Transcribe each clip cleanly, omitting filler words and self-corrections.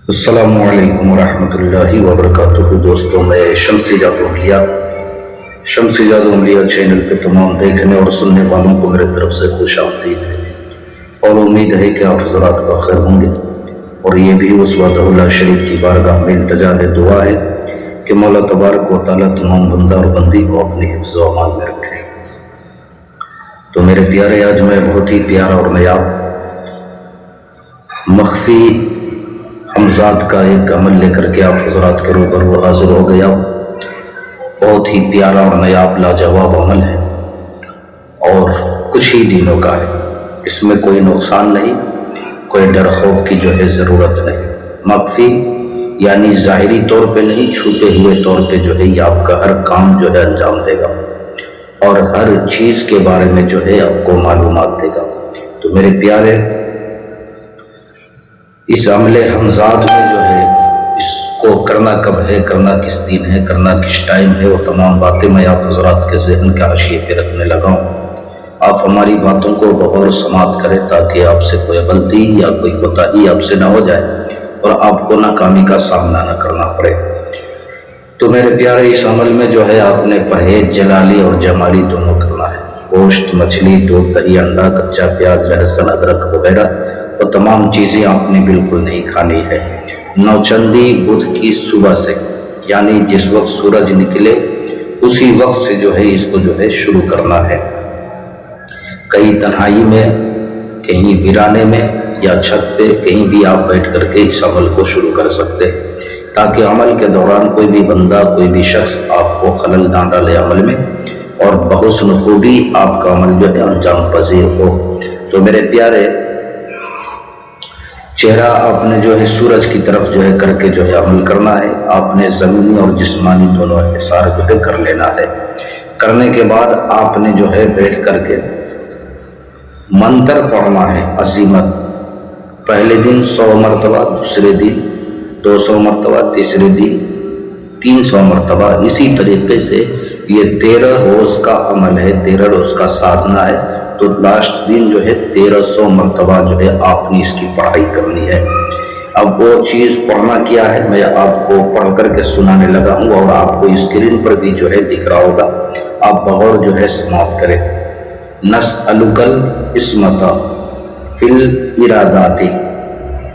السلام علیکم ورحمۃ اللہ وبرکاتہ دوستوں، میں شمسی جادو عملیہ چینل پہ تمام دیکھنے اور سننے والوں کو میرے طرف سے خوش آمدید ہے، اور امید ہے کہ آپ حضرات بخیر ہوں گے۔ اور یہ بھی اس وحدہ اللہ شریک کی بارگاہ میں التجا دعا ہے کہ مولا تبارک و تعالیٰ تمام بندہ اور بندی کو اپنی حفظ و امان میں رکھے۔ تو میرے پیارے، آج میں بہت ہی پیارا اور نایاب مخفی حمزات کا ایک عمل لے کر کے آپ حضرات کے روبرو حاضر ہو گیا۔ بہت ہی پیارا اور نایاب لاجواب عمل ہے اور کچھ ہی دنوں کا ہے، اس میں کوئی نقصان نہیں، کوئی ڈر خوف کی ضرورت نہیں۔ مخفی یعنی ظاہری طور پہ نہیں، چھپے ہوئے طور پہ یہ آپ کا ہر کام انجام دے گا اور ہر چیز کے بارے میں آپ کو معلومات دے گا۔ تو میرے پیارے، اس عمل حمزات میں اس کو کرنا کب ہے، کرنا کس دن ہے، کرنا کس ٹائم ہے، وہ تمام باتیں میں آپ حضرات کے ذہن کے حاشیے پہ رکھنے لگا ہوں۔ آپ ہماری باتوں کو بغور سماعت کریں تاکہ آپ سے کوئی غلطی یا کوئی کوتاہی آپ سے نہ ہو جائے اور آپ کو ناکامی کا سامنا نہ کرنا پڑے۔ تو میرے پیارے، اس عمل میں آپ نے پرہیز جلالی اور جمالی دونوں کرنا ہے۔ گوشت، مچھلی، دودھ، دہی، انڈا، کچا پیاز، لہسن، ادرک وغیرہ وہ تمام چیزیں آپ نے بالکل نہیں کھانی ہے۔ نوچندی بدھ کی صبح سے، یعنی جس وقت سورج نکلے اسی وقت سے اس کو شروع کرنا ہے۔ کہیں تنہائی میں، کہیں ویرانے میں یا چھت پہ، کہیں بھی آپ بیٹھ کر کے اس عمل کو شروع کر سکتے ہیں، تاکہ عمل کے دوران کوئی بھی بندہ، کوئی بھی شخص آپ کو خلل نہ ڈالے عمل میں، اور بحسن خوبی آپ کا عمل انجام پذیر ہو۔ تو میرے پیارے، چہرہ آپ نے سورج کی طرف کر کے عمل کرنا ہے۔ آپ نے زمینی اور جسمانی دونوں احسار کر لینا ہے۔ کرنے کے بعد آپ نے بیٹھ کر کے منتر پڑھنا ہے، عزیمت۔ پہلے دن 100 مرتبہ، دوسرے دن 200 مرتبہ، تیسرے دن 300 مرتبہ، اسی طریقے سے یہ 13 روز کا عمل ہے، 13 روز کا سادھنا ہے۔ تو لاسٹ دن 1300 مرتبہ آپ نے اس کی پڑھائی کرنی ہے۔ اب وہ چیز پڑھنا کیا ہے، میں آپ کو پڑھ کر کے سنانے لگا ہوں اور آپ کو اسکرین پر بھی دکھ رہا ہوگا، آپ بغور سماعت کریں۔ نسألک العصمۃ فی الارادات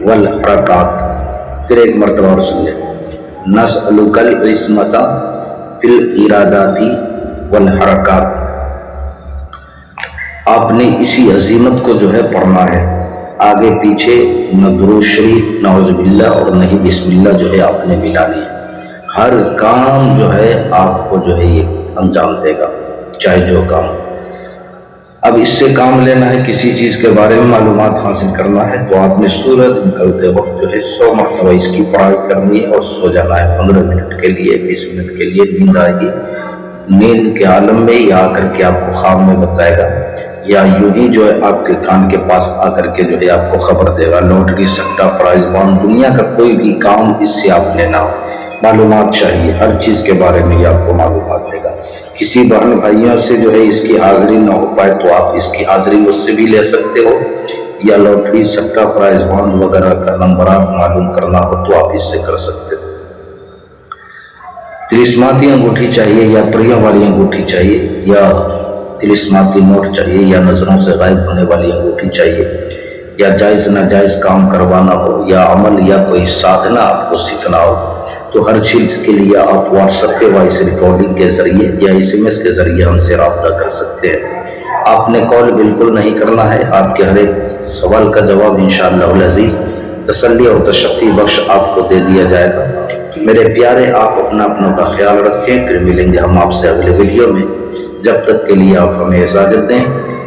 والحرکات، پھر ایک مرتبہ اور سن لیں۔ نسألک العصمۃ فی الارادات والحرکات۔ آپ نے اسی عظیمت کو پڑھنا ہے، آگے پیچھے نہ درود شریف، نعوذ باللہ، اور نہ ہی بسم اللہ آپ نے ملانی ہے۔ ہر کام آپ کو یہ انجام دے گا، چاہے جو کام۔ اب اس سے کام لینا ہے، کسی چیز کے بارے میں معلومات حاصل کرنا ہے، تو آپ نے سورج نکلتے وقت 100 مرتبہ اس کی پڑھائی کرنی ہے اور سو جانا ہے۔ 15 منٹ کے لیے، 20 منٹ کے لیے نیند آئے گی، نیند کے عالم میں یا آ کر کے آپ کو خواب میں بتائے گا، یا یوں ہی آپ کے کان کے پاس آ کر کے آپ کو خبر دے گا۔ لوٹری، سٹا، پرائز بانڈ، دنیا کا کوئی بھی کام اس سے آپ لینا ہو، معلومات چاہیے، ہر چیز کے بارے میں آپ کو معلومات دے گا۔ کسی بہن بھائیوں سے اس کی حاضری نہ ہو پائے تو آپ اس کی حاضری مجھ سے بھی لے سکتے ہو، یا لوٹری، سٹا، پرائز بانڈ وغیرہ کا نمبرات معلوم کرنا ہو تو آپ اس سے کر سکتے ہو۔ تلسماتی انگوٹھی چاہیے یا پریوں والی انگوٹھی چاہیے، یا تلسماتی نوٹ چاہیے، یا نظروں سے غائب ہونے والی انگوٹھی چاہیے، یا جائز ناجائز کام کروانا ہو، یا عمل یا کوئی سادھنا آپ کو سیکھنا ہو، تو ہر چیز کے لیے آپ واٹس ایپ پہ وائس ریکارڈنگ کے ذریعے یا SMS کے ذریعے ہم سے رابطہ کر سکتے ہیں۔ آپ نے کال بالکل نہیں کرنا ہے، آپ کے ہر ایک سوال کا جواب انشاءاللہ العزیز تسلی اور تشفی بخش آپ کو دے دیا جائے گا۔ میرے پیارے، آپ اپنا کا خیال رکھیں، پھر ملیں گے ہم آپ سے اگلے ویڈیو میں۔ جب تک کے لیے آپ ہمیں اجازت دیں۔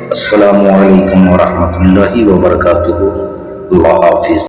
السلام علیکم ورحمۃ اللہ وبرکاتہ۔ اللہ حافظ۔